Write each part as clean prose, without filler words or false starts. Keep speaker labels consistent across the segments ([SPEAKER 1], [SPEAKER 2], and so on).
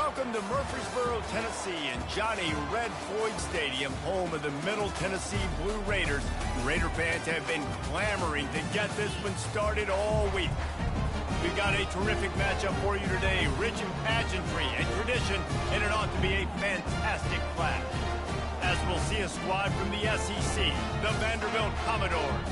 [SPEAKER 1] Welcome to Murfreesboro, Tennessee, and Johnny Red Floyd Stadium, home of the Middle Tennessee Blue Raiders. Raider fans have been clamoring to get this one started all week. We've got a terrific matchup for you today, rich in pageantry and tradition, and it ought to be a fantastic clash. As we'll see a squad from the SEC, the Vanderbilt Commodores,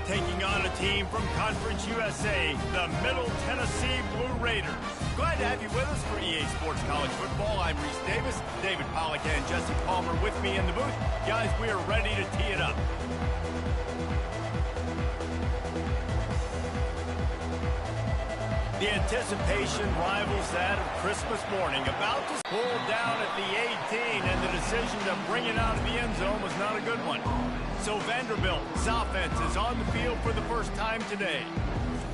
[SPEAKER 1] taking on a team from Conference USA, the Middle Tennessee Blue Raiders. Glad to have you with us for EA Sports College Football. I'm Reese Davis, David Pollack and Jesse Palmer with me in the booth. Guys, we are ready to tee it up. The anticipation rivals that of Christmas morning. About to pull down at the 18, and the decision to bring it out of the end zone was not a good one. So Vanderbilt's offense is on the field for the first time today.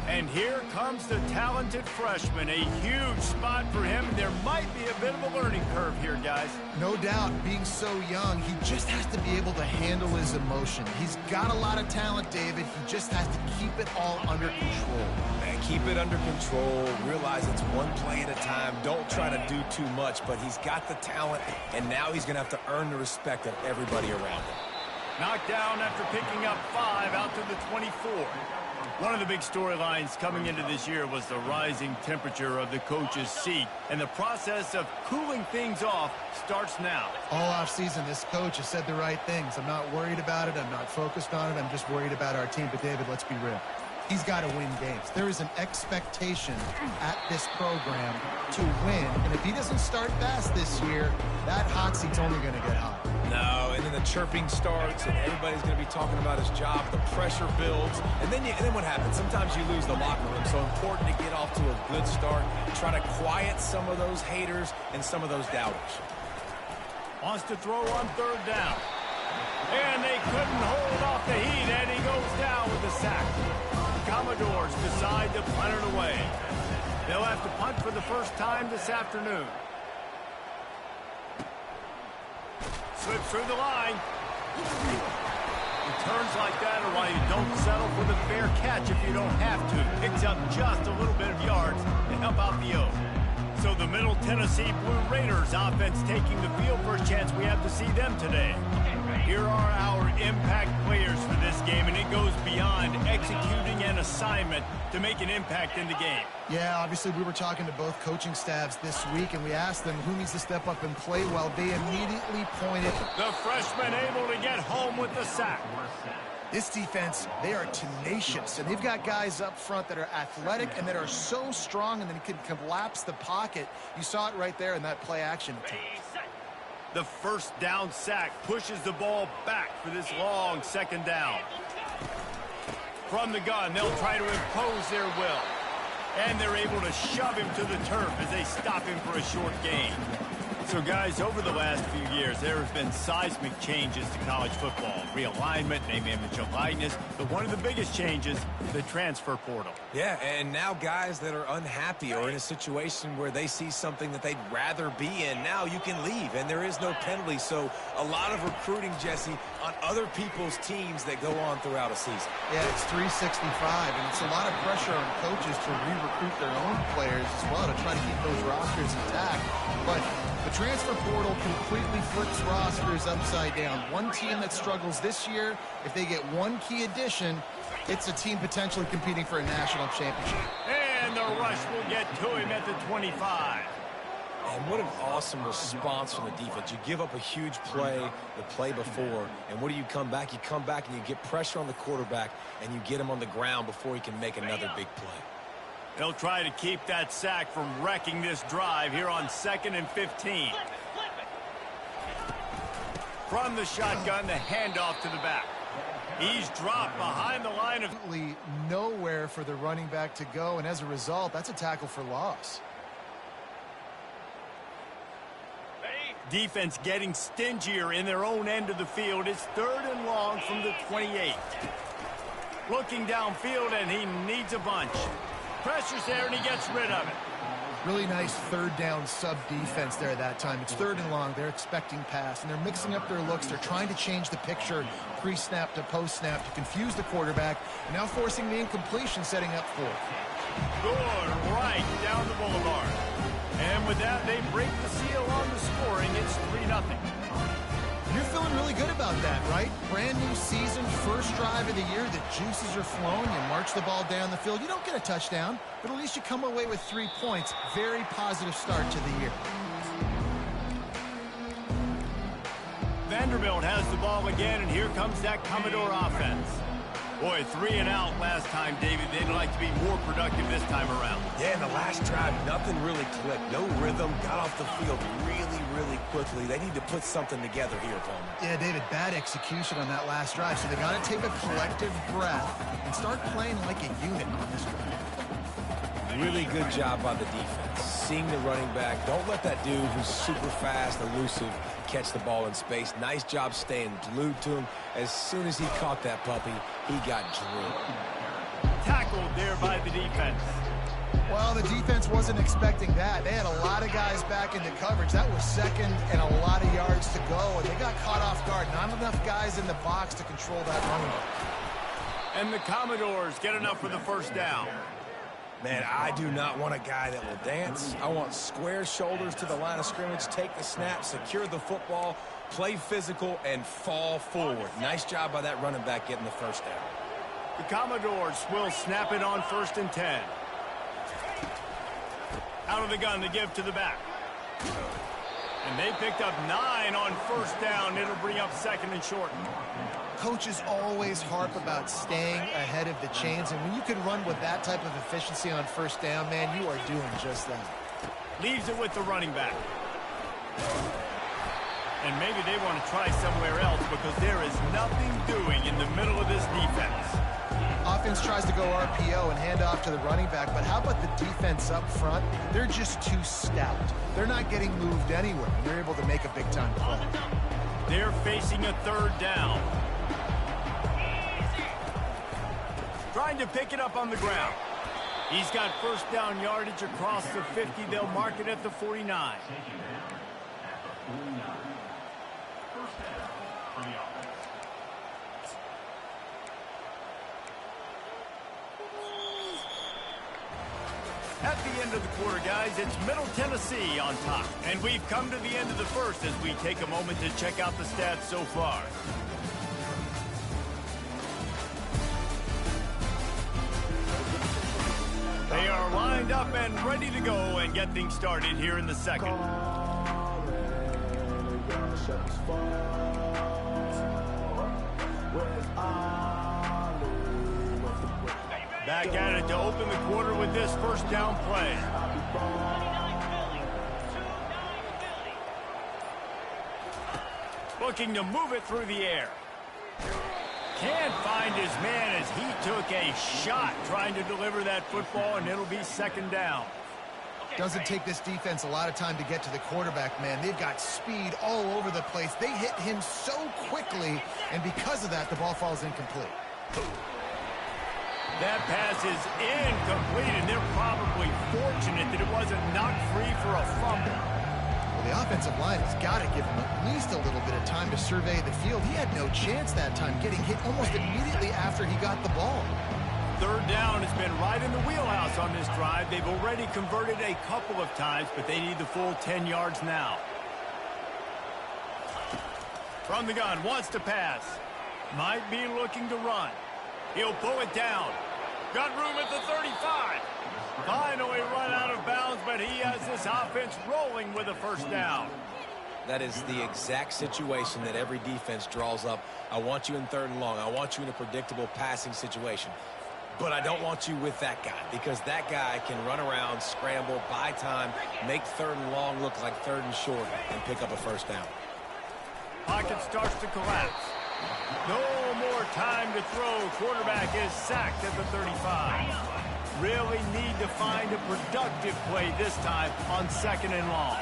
[SPEAKER 1] And here comes the talented freshman. A huge spot for him. There might be a bit of a learning curve here, guys.
[SPEAKER 2] No doubt, being so young, he just has to be able to handle his emotion. He's got a lot of talent, David. He just has to keep it all under control.
[SPEAKER 3] And keep it under control. Realize it's one play at a time. Don't try to do too much, but he's got the talent, and now he's going to have to earn the respect of everybody around him.
[SPEAKER 1] Knocked down after picking up 5 out to the 24. One of the big storylines coming into this year was the rising temperature of the coach's seat, and the process of cooling things off starts now.
[SPEAKER 2] All offseason, this coach has said the right things. I'm not worried about it. I'm not focused on it. I'm just worried about our team. But, David, let's be real. He's got to win games. There is an expectation at this program to win, and if he doesn't start fast this year, that hot seat's only going to get hot.
[SPEAKER 3] No, and then the chirping starts, and everybody's going to be talking about his job. The pressure builds, and then what happens? Sometimes you lose the locker room, so important to get off to a good start. Try to quiet some of those haters and some of those doubters.
[SPEAKER 1] Wants to throw on third down. And they couldn't hold off the heat, and he goes down with the sack. The Commodores decide to punt it away. They'll have to punt for the first time this afternoon. Slips through the line. Returns like that are why you don't settle for the fair catch if you don't have to. Picks up just a little bit of yards to help out the O. So the Middle Tennessee Blue Raiders offense taking the field. First chance we have to see them today. Here are our impact players for this game, and it goes beyond executing an assignment to make an impact in the game.
[SPEAKER 2] Yeah, obviously we were talking to both coaching staffs this week, and we asked them who needs to step up and play well. They immediately pointed.
[SPEAKER 1] The freshman able to get home with the sack.
[SPEAKER 2] This defense, they are tenacious, and they've got guys up front that are athletic and that are so strong and then can collapse the pocket. You saw it right there in that play action attempt.
[SPEAKER 1] The first down sack pushes the ball back for this long second down. From the gun, they'll try to impose their will. And they're able to shove him to the turf as they stop him for a short gain. So, guys, over the last few years, there have been seismic changes to college football. Realignment, name, image, and likeness. But one of the biggest changes, the transfer portal.
[SPEAKER 3] Yeah, and now guys that are unhappy or in a situation where they see something that they'd rather be in, now you can leave, and there is no penalty. So a lot of recruiting, Jesse, on other people's teams that go on throughout a season.
[SPEAKER 2] Yeah, it's 365, and it's a lot of pressure on coaches to re-recruit their own players as well to try to keep those rosters intact. But the transfer portal completely flips rosters upside down. One team that struggles this year, if they get one key addition, it's a team potentially competing for a national championship.
[SPEAKER 1] And the rush will get to him at the 25.
[SPEAKER 3] And what an awesome response from the defense. You give up a huge play the play before, and what do you come back? You come back and you get pressure on the quarterback, and you get him on the ground before he can make another big play.
[SPEAKER 1] They'll try to keep that sack from wrecking this drive here on 2nd and 15. From the shotgun, the handoff to the back. He's dropped behind the line of...
[SPEAKER 2] Nowhere for the running back to go, and as a result, that's a tackle for loss.
[SPEAKER 1] Defense getting stingier in their own end of the field. It's 3rd and long from the 28. Looking downfield, and he needs a bunch. Pressure's there, and he gets rid of it.
[SPEAKER 2] Really nice third down sub defense there that time. It's 3rd and long. They're expecting pass, and they're mixing up their looks. They're trying to change the picture pre-snap to post-snap to confuse the quarterback, and now forcing the incompletion, setting up 4th.
[SPEAKER 1] Good, right down the boulevard. And with that, they break the seal on the scoring. It's 3-0.
[SPEAKER 2] You're feeling really good about that, right? Brand new season, first drive of the year. The juices are flowing. You march the ball down the field. You don't get a touchdown, but at least you come away with 3 points. Very positive start to the year.
[SPEAKER 1] Vanderbilt has the ball again, and here comes that Commodore offense. Boy, 3 and out last time, David. They'd like to be more productive this time around.
[SPEAKER 3] Yeah, in the last drive, nothing really clicked. No rhythm, got off the field really quickly. They need to put something together here, Coleman.
[SPEAKER 2] Yeah, David, bad execution on that last drive, so they got to take a collective breath and start playing like a unit on this drive.
[SPEAKER 3] Really good job by the defense. Seeing the running back. Don't let that dude who's super fast, elusive, catch the ball in space. Nice job staying glued to him. As soon as he caught that puppy, he got drilled.
[SPEAKER 1] Tackled there by the defense.
[SPEAKER 2] Well, the defense wasn't expecting that. They had a lot of guys back into coverage. That was second and a lot of yards to go, and they got caught off guard. Not enough guys in the box to control that running back.
[SPEAKER 1] And the Commodores get enough for the first down.
[SPEAKER 3] Man, I do not want a guy that will dance. I want square shoulders to the line of scrimmage, take the snap, secure the football, play physical, and fall forward. Nice job by that running back getting the first down.
[SPEAKER 1] The Commodores will snap it on 1st and 10. Out of the gun, they give to the back. And they picked up 9 on 1st down. It'll bring up 2nd and short.
[SPEAKER 2] Coaches always harp about staying ahead of the chains, and when you can run with that type of efficiency on 1st down, man, you are doing just that.
[SPEAKER 1] Leaves it with the running back. And maybe they want to try somewhere else because there is nothing doing in the middle of this defense.
[SPEAKER 2] Offense tries to go RPO and hand off to the running back, but how about the defense up front? They're just too stout. They're not getting moved anywhere. They're able to make a big-time play.
[SPEAKER 1] They're facing a 3rd down. Trying to pick it up on the ground. He's got 1st down yardage across the 50. They'll mark it at the 49. At the end of the quarter, guys, it's Middle Tennessee on top. And we've come to the end of the first as we take a moment to check out the stats so far. They are lined up and ready to go and get things started here in the second. Back at it to open the quarter with this 1st down play. Looking to move it through the air. Can't find his man as he took a shot trying to deliver that football, and it'll be 2nd down.
[SPEAKER 2] Doesn't take this defense a lot of time to get to the quarterback, man. They've got speed all over the place. They hit him so quickly, and because of that, the ball falls incomplete.
[SPEAKER 1] That pass is incomplete, and they're probably fortunate that it wasn't knocked free for a fumble.
[SPEAKER 2] Well, the offensive line has got to give him at least a little bit of time to survey the field. He had no chance that time, getting hit almost immediately after he got the ball.
[SPEAKER 1] 3rd down has been right in the wheelhouse on this drive. They've already converted a couple of times, but they need the full 10 yards now. From the gun, wants to pass. Might be looking to run. He'll pull it down. Got room at the 35. Finally run out of bounds, but he has this offense rolling with a 1st down.
[SPEAKER 3] That is the exact situation that every defense draws up. I want you in 3rd and long. I want you in a predictable passing situation. But I don't want you with that guy, because that guy can run around, scramble, buy time, make 3rd and long look like 3rd and short, and pick up a 1st down.
[SPEAKER 1] Pocket starts to collapse. No more time to throw. Quarterback is sacked at the 35. Really need to find a productive play this time on 2nd and long.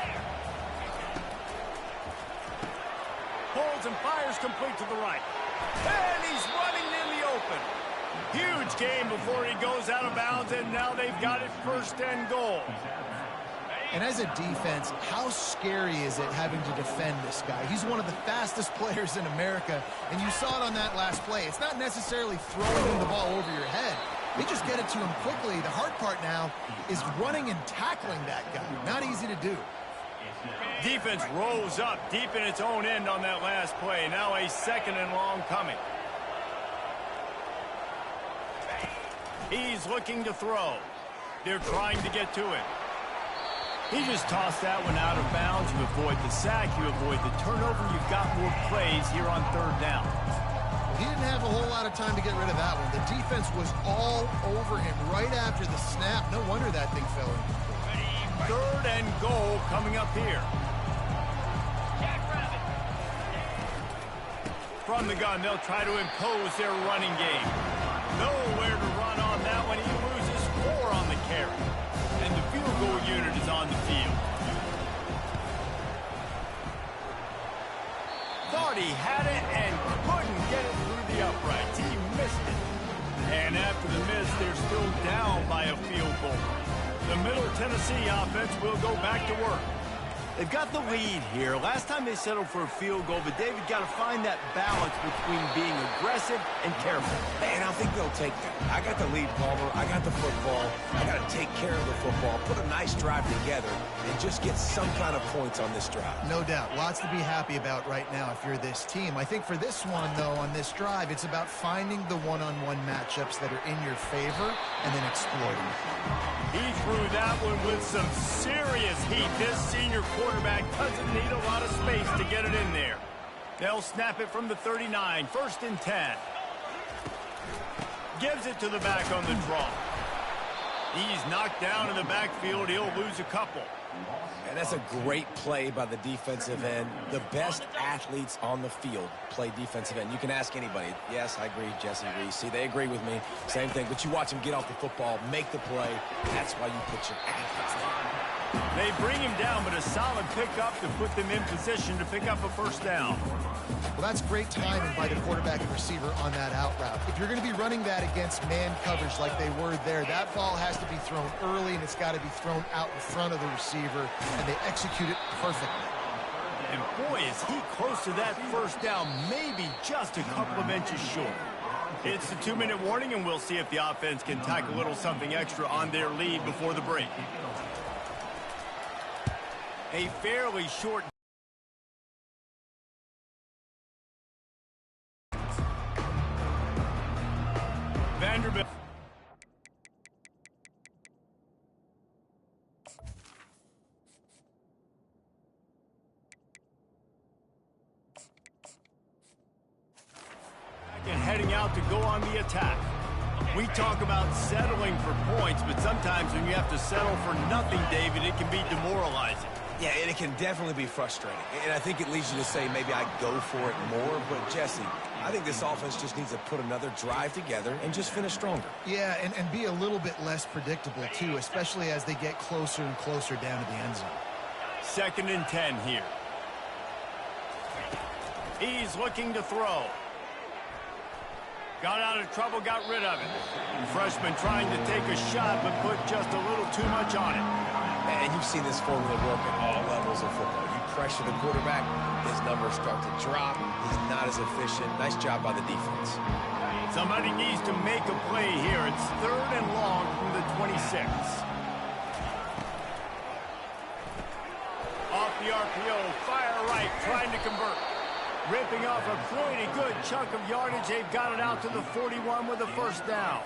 [SPEAKER 1] Pulls and fires complete to the right. And he's running in the open. Huge game before he goes out of bounds, and now they've got it 1st and goal.
[SPEAKER 2] And as a defense, how scary is it having to defend this guy? He's one of the fastest players in America, and you saw it on that last play. It's not necessarily throwing him the ball over your head. They just get it to him quickly. The hard part now is running and tackling that guy. Not easy to do.
[SPEAKER 1] Defense rolls up deep in its own end on that last play. Now a 2nd and long coming. He's looking to throw. They're trying to get to it. He just tossed that one out of bounds. You avoid the sack, you avoid the turnover. You've got more plays here on 3rd down.
[SPEAKER 2] He didn't have a whole lot of time to get rid of that one. The defense was all over him right after the snap. No wonder that thing fell in.
[SPEAKER 1] 3rd and goal coming up here. From the gun, they'll try to impose their running game. Nowhere to run on that one. He loses 4 on the carry. And the field goal unit is on the field. Thought he had it and couldn't get it through the uprights. He missed it. And after the miss, they're still down by a field goal. The Middle Tennessee offense will go back to work. They've got the lead here. Last time they settled for a field goal, but David got to find that balance between being aggressive and careful.
[SPEAKER 3] And I think they'll take that. I got the lead, Palmer. I got the football. I got to take care of the football, put a nice drive together, and just get some kind of points on this drive.
[SPEAKER 2] No doubt. Lots to be happy about right now if you're this team. I think for this one, though, on this drive, it's about finding the one-on-one matchups that are in your favor and then exploiting it.
[SPEAKER 1] He threw that one with some serious heat. This senior quarterback doesn't need a lot of space to get it in there. They'll snap it from the 39, 1st and 10. Gives it to the back on the draw. He's knocked down in the backfield. He'll lose a couple.
[SPEAKER 3] And that's a great play by the defensive end. The best athletes on the field play defensive end. You can ask anybody. Yes, I agree, Jesse Reese. See, they agree with me. Same thing. But you watch him get off the football, make the play. That's why you put your athletes there.
[SPEAKER 1] They bring him down, but a solid pickup to put them in position to pick up a 1st down.
[SPEAKER 2] Well, that's great timing by the quarterback and receiver on that out route. If you're going to be running that against man coverage like they were there, that ball has to be thrown early, and it's got to be thrown out in front of the receiver, and they execute it perfectly.
[SPEAKER 1] And boy, is he close to that 1st down, maybe just a couple of inches short. It's the 2-minute warning, and we'll see if the offense can tack a little something extra on their lead before the break. A fairly short Vanderbilt. And heading out to go on the attack. We talk about settling for points, but sometimes when you have to settle for nothing, David, it can be demoralizing.
[SPEAKER 3] Yeah, and it can definitely be frustrating. And I think it leads you to say maybe I go for it more. But, Jesse, I think this offense just needs to put another drive together and just finish stronger.
[SPEAKER 2] Yeah, and be a little bit less predictable, too, especially as they get closer and closer down to the end zone.
[SPEAKER 1] 2nd and 10 here. He's looking to throw. Got out of trouble, got rid of it. Freshman trying to take a shot, but put just a little too much on it.
[SPEAKER 3] And you've seen this formula work at all levels of football. You pressure the quarterback, his numbers start to drop. He's not as efficient. Nice job by the defense.
[SPEAKER 1] Somebody needs to make a play here. It's 3rd and long from the 26. Off the RPO, fire right, trying to convert. Ripping off a pretty good chunk of yardage. They've got it out to the 41 with a 1st down.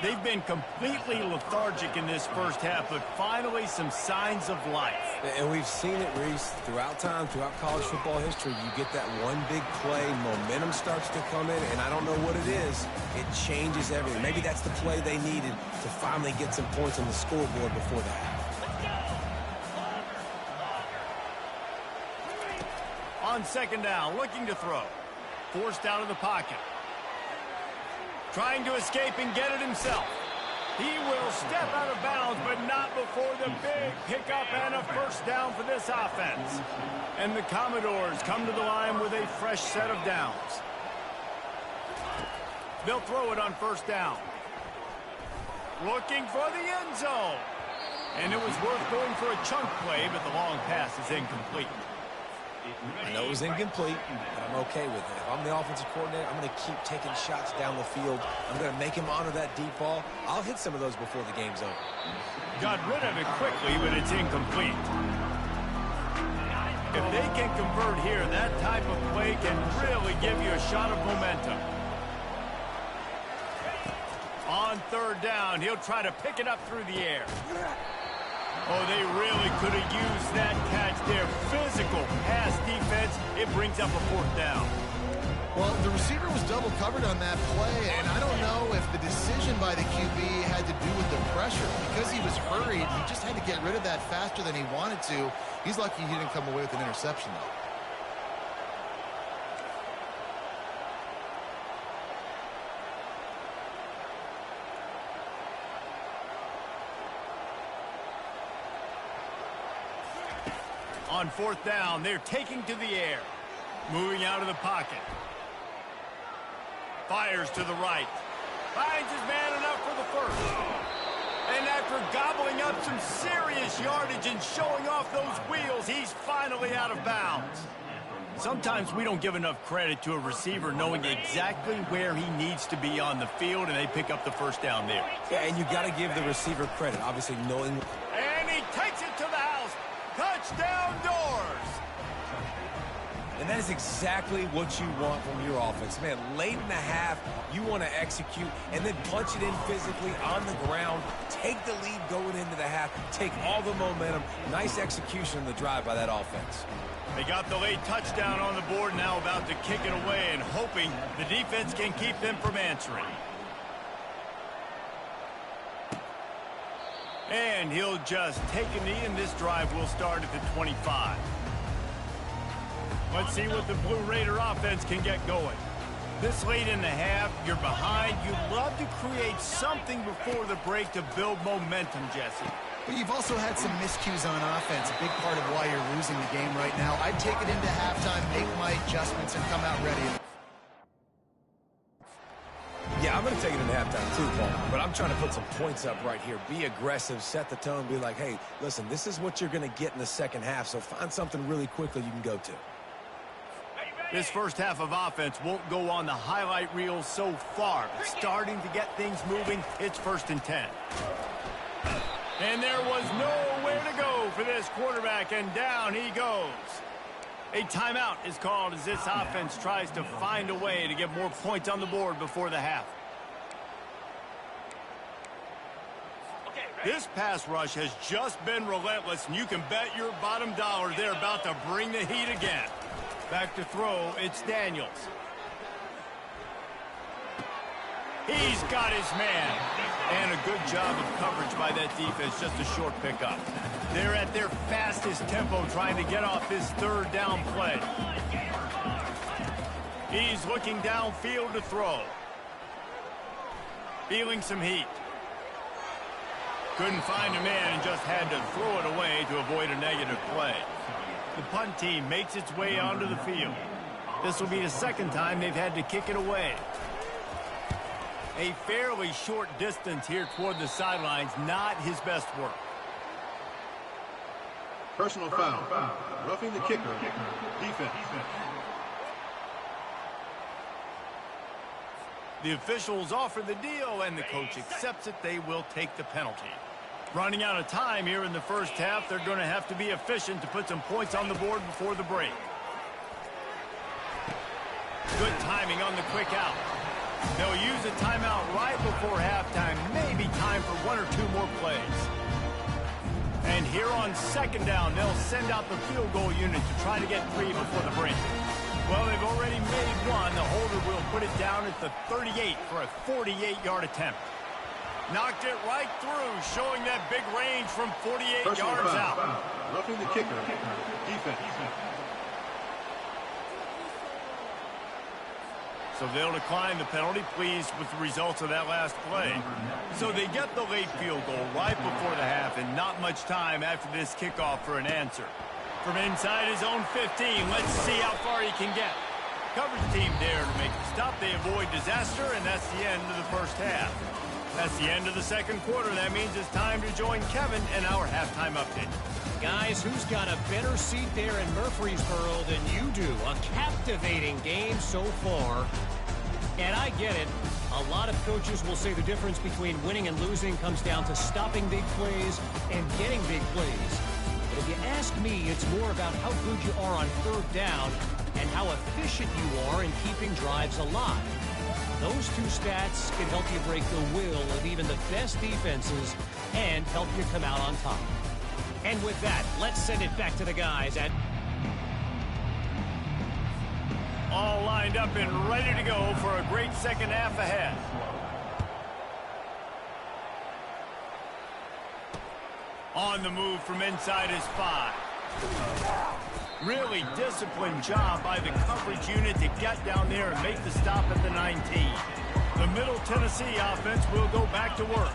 [SPEAKER 1] They've been completely lethargic in this 1st half, but finally some signs of life.
[SPEAKER 3] And we've seen it, Reese, throughout time, throughout college football history. You get that one big play, momentum starts to come in, and I don't know what it is. It changes everything. Maybe that's the play they needed to finally get some points on the scoreboard before the half.
[SPEAKER 1] On 2nd down, looking to throw. Forced out of the pocket. Trying to escape and get it himself. He will step out of bounds, but not before the big pickup and a 1st down for this offense. And the Commodores come to the line with a fresh set of downs. They'll throw it on 1st down. Looking for the end zone. And it was worth going for a chunk play, but the long pass is incomplete.
[SPEAKER 3] I know it was incomplete, but I'm okay with it. If I'm the offensive coordinator, I'm going to keep taking shots down the field. I'm going to make him honor that deep ball. I'll hit some of those before the game's over.
[SPEAKER 1] Got rid of it quickly, but it's incomplete. If they can convert here, that type of play can really give you a shot of momentum. On third down, he'll try to pick it up through the air. Oh, they really could have used that catch there. Physical pass defense. It brings up a fourth down.
[SPEAKER 2] Well, the receiver was double covered on that play, and I don't know if the decision by the QB had to do with the pressure. Because he was hurried, he just had to get rid of that faster than he wanted to. He's lucky he didn't come away with an interception, though.
[SPEAKER 1] On fourth down, they're taking to the air. Moving out of the pocket. Fires to the right. Finds his man enough for the first. And after gobbling up some serious yardage and showing off those wheels, he's finally out of bounds. Sometimes we don't give enough credit to a receiver knowing exactly where he needs to be on the field, and they pick up the first down there.
[SPEAKER 3] Yeah, and you got to give the receiver credit, obviously knowing.
[SPEAKER 1] And he takes it to the house. Touchdown doors.
[SPEAKER 3] And that is exactly what you want from your offense. Man, late in the half, you want to execute and then punch it in physically on the ground. Take the lead going into the half. Take all the momentum. Nice execution on the drive by that offense.
[SPEAKER 1] They got the late touchdown on the board, now about to kick it away and hoping the defense can keep them from answering. And he'll just take a knee, and this drive will start at the 25. Let's see what the Blue Raider offense can get going. This late in the half, you're behind. You'd love to create something before the break to build momentum, Jesse.
[SPEAKER 2] But you've also had some miscues on offense, a big part of why you're losing the game right now. I'd take it into halftime, make my adjustments, and come out ready.
[SPEAKER 3] Yeah, I'm going to take it into halftime too, Paul. But I'm trying to put some points up right here. Be aggressive, set the tone, be like, hey, listen, this is what you're going to get in the second half, so find something really quickly you can go to.
[SPEAKER 1] This first half of offense won't go on the highlight reel so far, but starting to get things moving, it's 1st and 10. And there was nowhere to go for this quarterback, and down he goes. A timeout is called as this offense tries to find a way to get more points on the board before the half. This pass rush has just been relentless, and you can bet your bottom dollar they're about to bring the heat again. Back to throw, it's Daniels. He's got his man. And a good job of coverage by that defense, just a short pickup. They're at their fastest tempo trying to get off this third down play. He's looking downfield to throw. Feeling some heat. Couldn't find a man and just had to throw it away to avoid a negative play. The punt team makes its way onto the field. This will be the second time they've had to kick it away. A fairly short distance here toward the sidelines, not his best work.
[SPEAKER 4] Personal foul. Roughing the kicker. Defense.
[SPEAKER 1] The officials offer the deal, and the coach accepts it. They will take the penalty. Running out of time here in the first half, they're going to have to be efficient to put some points on the board before the break. Good timing on the quick out. They'll use a timeout right before halftime. Maybe time for one or two more plays. And here on second down, they'll send out the field goal unit to try to get 3 before the break. Well, they've already made one. The holder will put it down at the 38 for a 48-yard attempt. Knocked it right through, showing that big range from 48
[SPEAKER 4] Personal
[SPEAKER 1] yards
[SPEAKER 4] foul.
[SPEAKER 1] out.
[SPEAKER 4] Roughing the kicker. Defense.
[SPEAKER 1] So they'll decline the penalty, pleased with the results of that last play. So they get the late field goal right before the half, and not much time after this kickoff for an answer. From inside his own 15, let's see how far he can get. Coverage team there to make the stop. They avoid disaster, and that's the end of the first half. That's the end of the second quarter. That means it's time to join Kevin in our halftime update.
[SPEAKER 5] Guys, who's got a better seat there in Murfreesboro than you do? A captivating game so far. And I get it. A lot of coaches will say the difference between winning and losing comes down to stopping big plays and getting big plays. But if you ask me, it's more about how good you are on third down and how efficient you are in keeping drives alive. Those two stats can help you break the will of even the best defenses and help you come out on top. And with that, let's send it back to the guys at...
[SPEAKER 1] All lined up and ready to go for a great second half ahead. On the move from inside his 5. Really disciplined job by the coverage unit to get down there and make the stop at the 19. The Middle Tennessee offense will go back to work.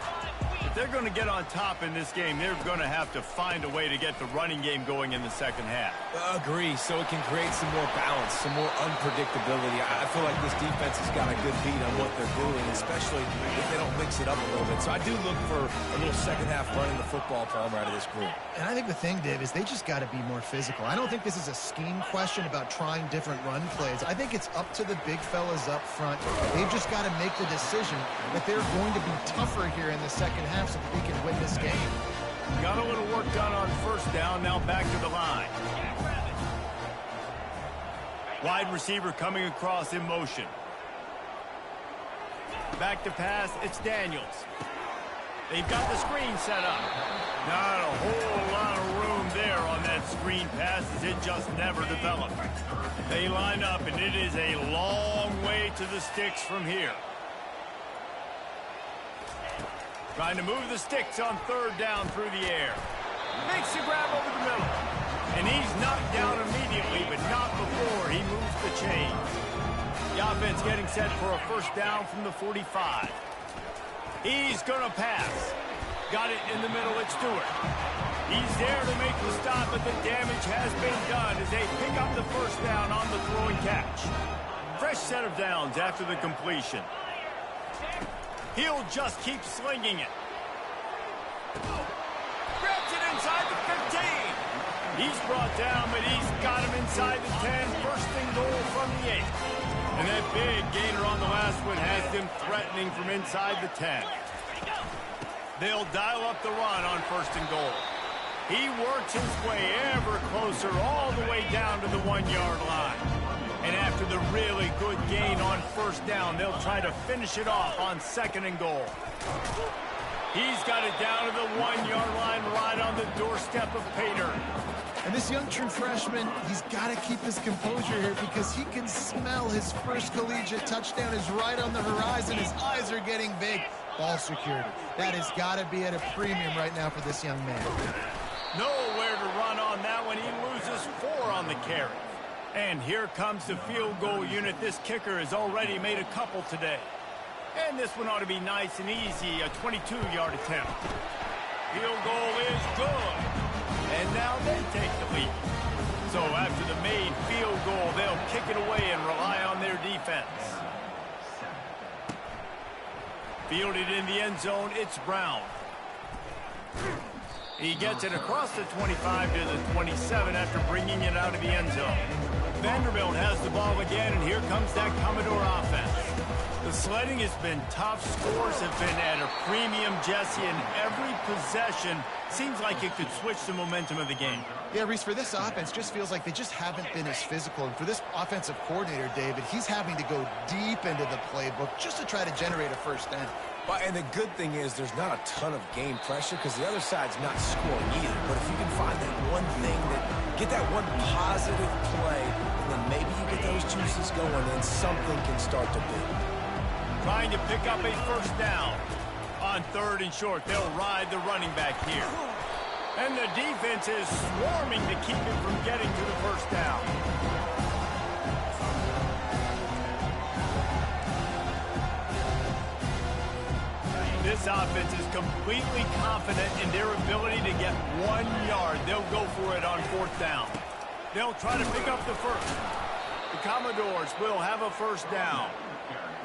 [SPEAKER 1] If they're going to get on top in this game, they're going to have to find a way to get the running game going in the second half.
[SPEAKER 3] Agree, so it can create some more balance, some more unpredictability. I feel like this defense has got a good beat on what they're doing, especially if they don't mix it up a little bit. So I do look for a little second half running the football Palmer out of this group.
[SPEAKER 2] And I think the thing, Dave, is they just got to be more physical. I don't think this is a scheme question about trying different run plays. I think it's up to the big fellas up front. They've just got to make the decision that they're going to be tougher here in the second half so that they can win this game.
[SPEAKER 1] Got a little work done on first down, now back to the line. Wide receiver coming across in motion. Back to pass, it's Daniels. They've got the screen set up. Not a whole lot of room there on that screen pass as it just never developed. They line up, and it is a long way to the sticks from here. Trying to move the sticks on third down through the air. Makes the grab over the middle. And he's knocked down immediately, but not before he moves the chains. The offense getting set for a first down from the 45. He's going to pass. Got it in the middle at Stewart. He's there to make the stop, but the damage has been done as they pick up the first down on the throwing catch. Fresh set of downs after the completion. He'll just keep slinging it. Grabs it inside the 15. He's brought down, but he's got him inside the 10. First and goal from the 8. And that big gainer on the last one has them threatening from inside the 10. They'll dial up the run on first and goal. He works his way ever closer all the way down to the 1-yard line. And after the really good gain on first down, they'll try to finish it off on second and goal. He's got it down to the 1-yard line right on the doorstep of Pater.
[SPEAKER 2] And this young true freshman, he's got to keep his composure here because he can smell his first collegiate touchdown is right on the horizon. His eyes are getting big. Ball security. That has got to be at a premium right now for this young man.
[SPEAKER 1] Nowhere to run on that one. He loses 4 on the carry. And here comes the field goal unit. This kicker has already made a couple today. And this one ought to be nice and easy, a 22-yard attempt. Field goal is good. And now they take the lead. So after the made field goal, they'll kick it away and rely on their defense. Fielded in the end zone, it's Brown. He gets it across the 25 to the 27 after bringing it out of the end zone. Vanderbilt has the ball again, and here comes that Commodore offense. The sledding has been tough. Scores have been at a premium, Jesse, and every possession seems like it could switch the momentum of the game.
[SPEAKER 2] Yeah, Reese, for this offense, just feels like they just haven't been as physical. And for this offensive coordinator, David, he's having to go deep into the playbook just to try to generate a first down.
[SPEAKER 3] And the good thing is there's not a ton of game pressure because the other side's not scoring either. But if you can find that one thing, get that one positive play, and then maybe you get those juices going, then something can start to build.
[SPEAKER 1] Trying to pick up a first down. On third and short, they'll ride the running back here. And the defense is swarming to keep him from getting to the first down. This offense is completely confident in their ability to get 1 yard. They'll go for it on fourth down. They'll try to pick up the first. The Commodores will have a first down.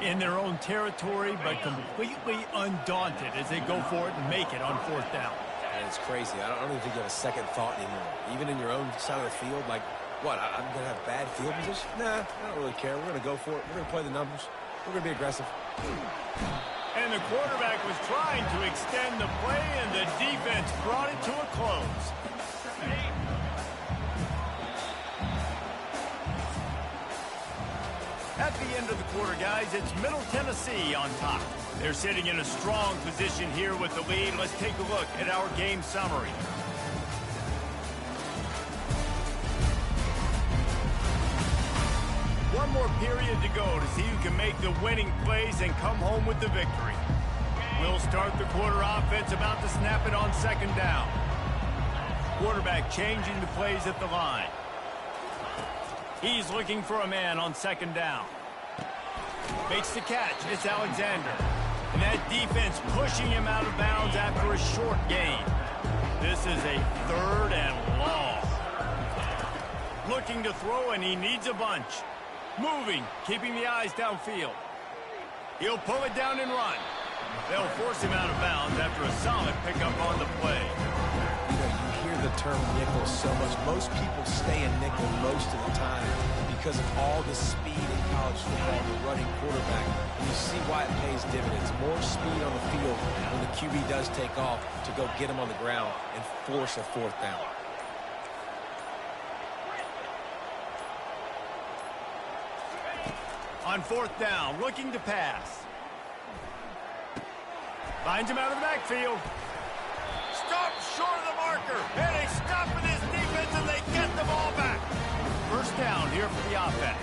[SPEAKER 1] in their own territory, but completely undaunted as they go for it and make it on 4th down.
[SPEAKER 3] And it's crazy. I don't even think you have a second thought anymore. Even in your own side of the field, like, what, I'm going to have bad field position? Nah, I don't really care. We're going to go for it. We're going to play the numbers. We're going to be aggressive.
[SPEAKER 1] And the quarterback was trying to extend the play, and the defense brought it to a close. At the end of the quarter, guys, it's Middle Tennessee on top. They're sitting in a strong position here with the lead. Let's take a look at our game summary. One more period to go to see who can make the winning plays and come home with the victory. We'll start the quarter offense, about to snap it on 2nd down. Quarterback changing the plays at the line. He's looking for a man on 2nd down. Makes the catch. It's Alexander. And that defense pushing him out of bounds after a short gain. This is a 3rd and long. Looking to throw, and he needs a bunch. Moving, keeping the eyes downfield. He'll pull it down and run. They'll force him out of bounds after a solid pickup on the play.
[SPEAKER 3] You know, you hear the term nickel so much. Most people stay in nickel most of the time because of all the speed in college football, the running quarterback. And you see why it pays dividends. More speed on the field when the QB does take off to go get him on the ground and force a 4th down.
[SPEAKER 1] On 4th down, looking to pass. Finds him out of the backfield. Stop short of the marker. And they stop with his defense, and they get the ball back. 1st down here for the offense.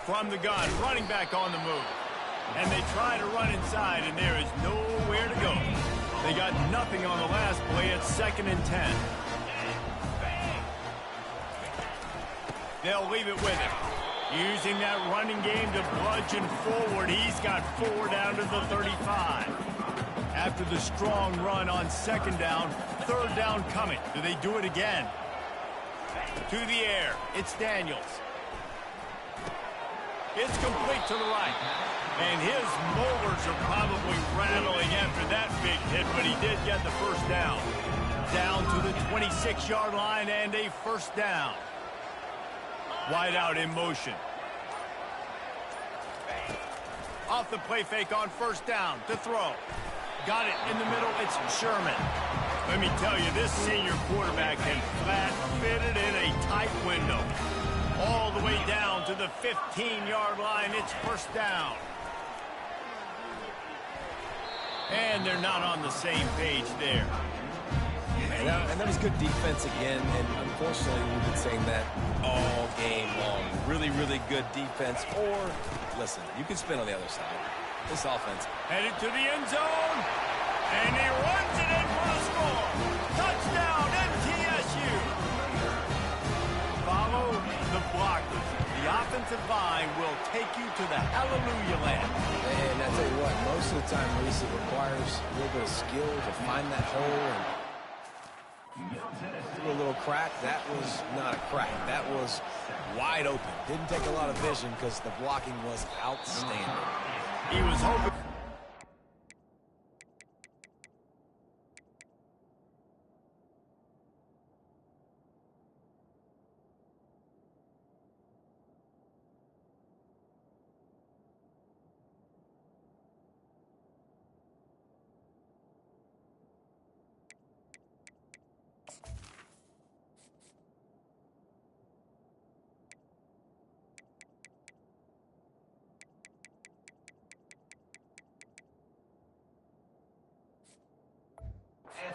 [SPEAKER 1] From the gun, running back on the move. And they try to run inside, and there is nowhere to go. They got nothing on the last play. It's 2nd and 10. They'll leave it with him. Using that running game to bludgeon forward. He's got 4 down to the 35. After the strong run on 2nd down, 3rd down coming. Do they do it again? To the air. It's Daniels. It's complete to the right. And his molars are probably rattling after that big hit, but he did get the 1st down. Down to the 26-yard line and a 1st down. Wide out in motion. Off the play fake on 1st down to throw. Got it in the middle. It's Sherman. Let me tell you, this senior quarterback can flat fit it in a tight window. All the way down to the 15-yard line. It's 1st down. And they're not on the same page there.
[SPEAKER 3] And that was good defense again, and unfortunately we've been saying that all game long. Really, really good defense. Or, listen, you can spin on the other side. This offense.
[SPEAKER 1] Headed to the end zone, and he runs it in for the score. Touchdown, MTSU. Follow the blockers. The offensive line will take you to the hallelujah land.
[SPEAKER 3] And I tell you what, most of the time, Reese, it requires a little bit of skill to find that hole and through a little crack. That was not a crack. That was wide open. Didn't take a lot of vision because the blocking was outstanding.
[SPEAKER 1] He was hoping.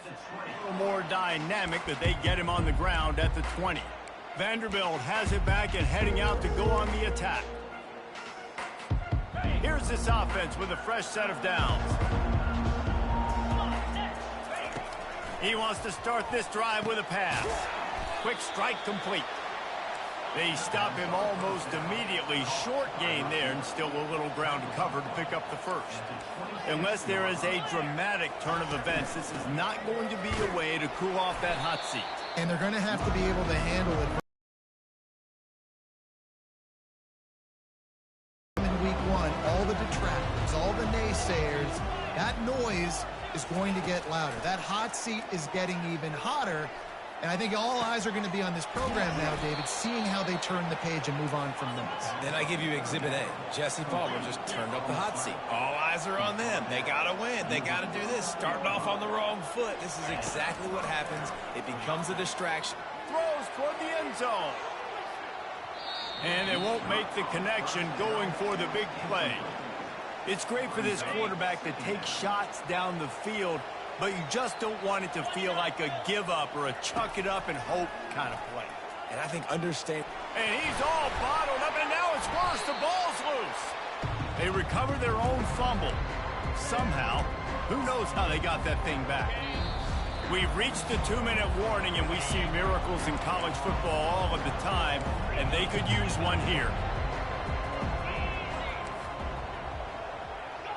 [SPEAKER 1] A little more dynamic, but they get him on the ground at the 20. Vanderbilt has it back and heading out to go on the attack. Here's this offense with a fresh set of downs. He wants to start this drive with a pass. Quick strike complete. They stop him almost immediately. Short gain there, and still a little ground to cover to pick up the 1st. Unless there is a dramatic turn of events, this is not going to be a way to cool off that hot seat.
[SPEAKER 2] And they're going to have to be able to handle it one, all the detractors, all the naysayers, that noise is going to get louder. That hot seat is getting even hotter. And I think all eyes are going to be on this program now, David, seeing how they turn the page and move on from this.
[SPEAKER 3] Then I give you Exhibit A. Jesse Palmer just turned up the hot seat. All eyes are on them. They got to win. They got to do this. Starting off on the wrong foot. This is exactly what happens. It becomes a distraction.
[SPEAKER 1] Throws toward the end zone. And they won't make the connection going for the big play. It's great for this quarterback to take shots down the field, but you just don't want it to feel like a give-up or a chuck-it-up-and-hope kind of play.
[SPEAKER 3] And I think understand.
[SPEAKER 1] And he's all bottled up, and now it's worse. The ball's loose. They recover their own fumble. Somehow, who knows how they got that thing back. We've reached the 2-minute warning, and we see miracles in college football all of the time, and they could use one here.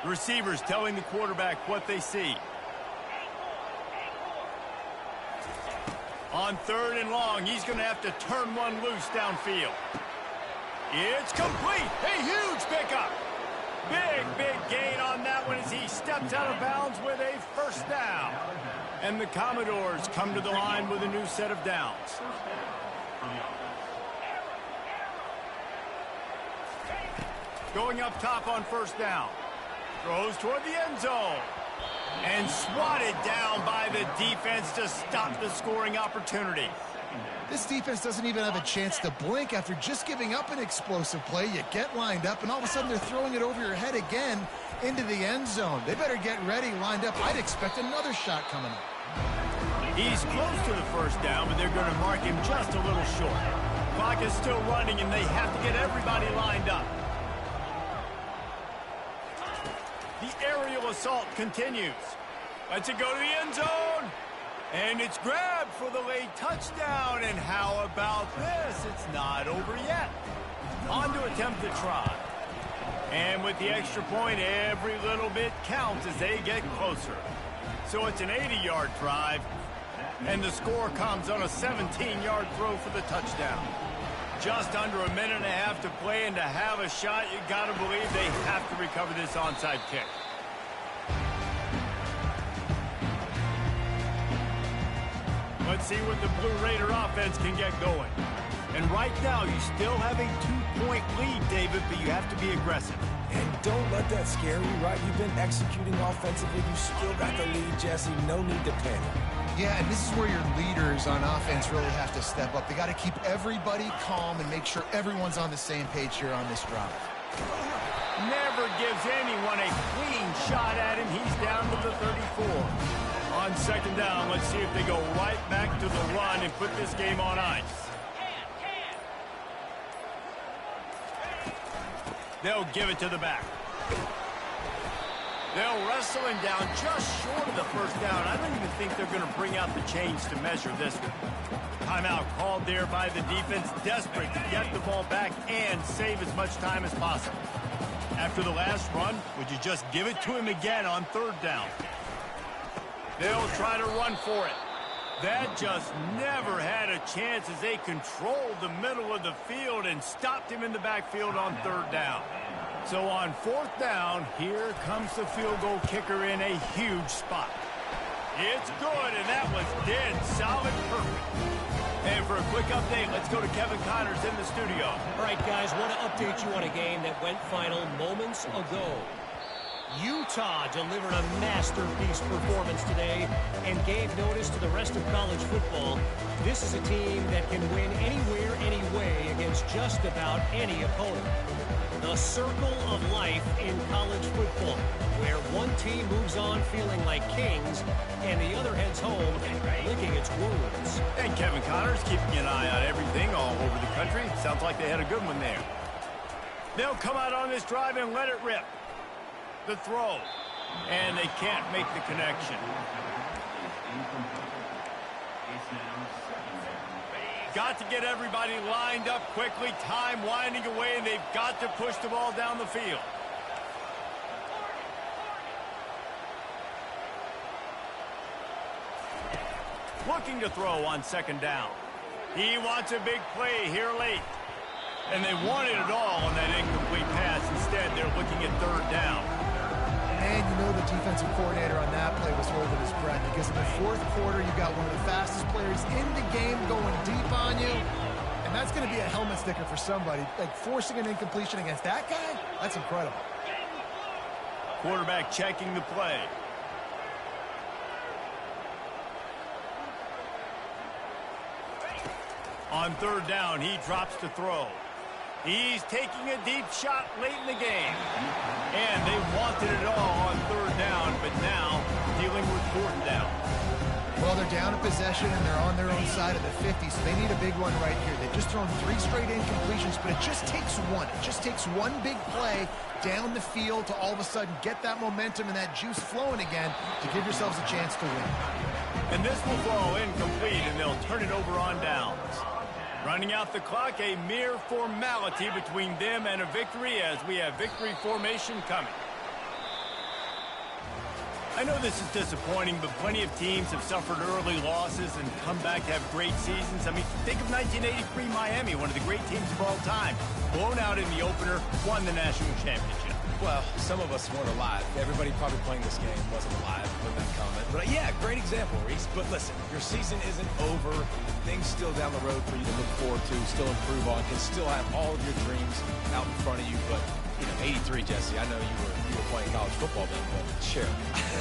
[SPEAKER 1] The receivers telling the quarterback what they see. On 3rd and long, he's going to have to turn one loose downfield. It's complete. A huge pickup. Big gain on that one as he steps out of bounds with a first down. And the Commodores come to the line with a new set of downs. Going up top on first down. Throws toward the end zone. And swatted down by the defense to stop the scoring opportunity.
[SPEAKER 2] This defense doesn't even have a chance to blink after just giving up an explosive play. You get lined up, and all of a sudden they're throwing it over your head again into the end zone. They better get ready, lined up. I'd expect another shot coming up.
[SPEAKER 1] He's close to the first down, but they're going to mark him just a little short. Clock is still running, and they have to get everybody lined up. The aerial assault continues. Lets it go to the end zone. And it's grabbed for the late touchdown. And how about this? It's not over yet. On to attempt the try. And with the extra point, every little bit counts as they get closer. So it's an 80-yard drive. And the score comes on a 17-yard throw for the touchdown. Just under a minute and a half to play, and to have a shot, you got to believe they have to recover this onside kick. Let's see what the Blue Raider offense can get going. And right now, you still have a 2-point lead, David, but you have to be aggressive.
[SPEAKER 3] And don't let that scare you, right? You've been executing offensively. You still got the lead, Jesse. No need to panic.
[SPEAKER 2] Yeah, and this is where your leaders on offense really have to step up. They got to keep everybody calm and make sure everyone's on the same page here on this drive.
[SPEAKER 1] Never gives anyone a clean shot at him. He's down to the 34. On second down, let's see if they go right back to the run and put this game on ice. They'll give it to the back. They'll wrestle him down just short of the first down. I don't even think they're going to bring out the chains to measure this one. Timeout called there by the defense, desperate to get the ball back and save as much time as possible. After the last run, would you just give it to him again on third down? They'll try to run for it. That just never had a chance as they controlled the middle of the field and stopped him in the backfield on third down. So on fourth down, here comes the field goal kicker in a huge spot. It's good, and that was dead solid perfect. And for a quick update, let's go to Kevin Connors in the studio.
[SPEAKER 5] All right, guys, want to update you on a game that went final moments ago. Utah delivered a masterpiece performance today and gave notice to the rest of college football. This is a team that can win anywhere, anyway against just about any opponent. The circle of life in college football, where one team moves on feeling like kings and the other heads home licking its wounds.
[SPEAKER 1] And Kevin Connors keeping an eye on everything all over the country. Sounds like they had a good one there. They'll come out on this drive and let it rip. The throw. And they can't make the connection. Got to get everybody lined up quickly. Time winding away, and they've got to push the ball down the field. Looking to throw on second down. He wants a big play here late. And they wanted it all on that incomplete pass. Instead, Instead, they're looking at third down.
[SPEAKER 6] And you know the defensive coordinator on that play was holding his breath, because in the fourth quarter, you got one of the fastest players in the game going deep on you. And that's going to be a helmet sticker for somebody. Like, forcing an incompletion against that guy, that's incredible.
[SPEAKER 1] Quarterback checking the play. On third down, he drops to throw. He's taking a deep shot late in the game. And they wanted it all on third down, but now dealing with fourth down.
[SPEAKER 6] Well, they're down a possession, and they're on their own side of the 50, so they need a big one right here. They've just thrown 3 straight incompletions, but it just takes one. It just takes one big play down the field to all of a sudden get that momentum and that juice flowing again to give yourselves a chance to win.
[SPEAKER 1] And this will fall incomplete, and they'll turn it over on downs. Running out the clock, a mere formality between them and a victory as we have victory formation coming. I know this is disappointing, but plenty of teams have suffered early losses and come back to have great seasons. I mean, think of 1983 Miami, one of the great teams of all time. Blown out in the opener, won the national championship.
[SPEAKER 3] Well, some of us weren't alive. Everybody probably playing this game wasn't alive with that comment. But yeah, great example, Reese. But listen, your season isn't over. Things still down the road for you to look forward to, still improve on, can still have all of your dreams out in front of you. But, you know, 83, Jesse, I know you were playing college football then, but share.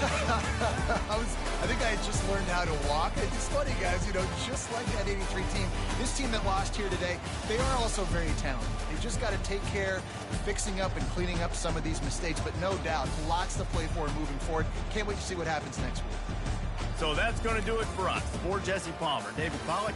[SPEAKER 6] I think I had just learned how to walk. It's funny, guys, you know, just like that 83 team, this team that lost here today, they are also very talented. They've just got to take care of fixing up and cleaning up some of these mistakes, but no doubt, lots to play for moving forward. Can't wait to see what happens next week.
[SPEAKER 1] So that's going to do it for us. For Jesse Palmer, David Pollack,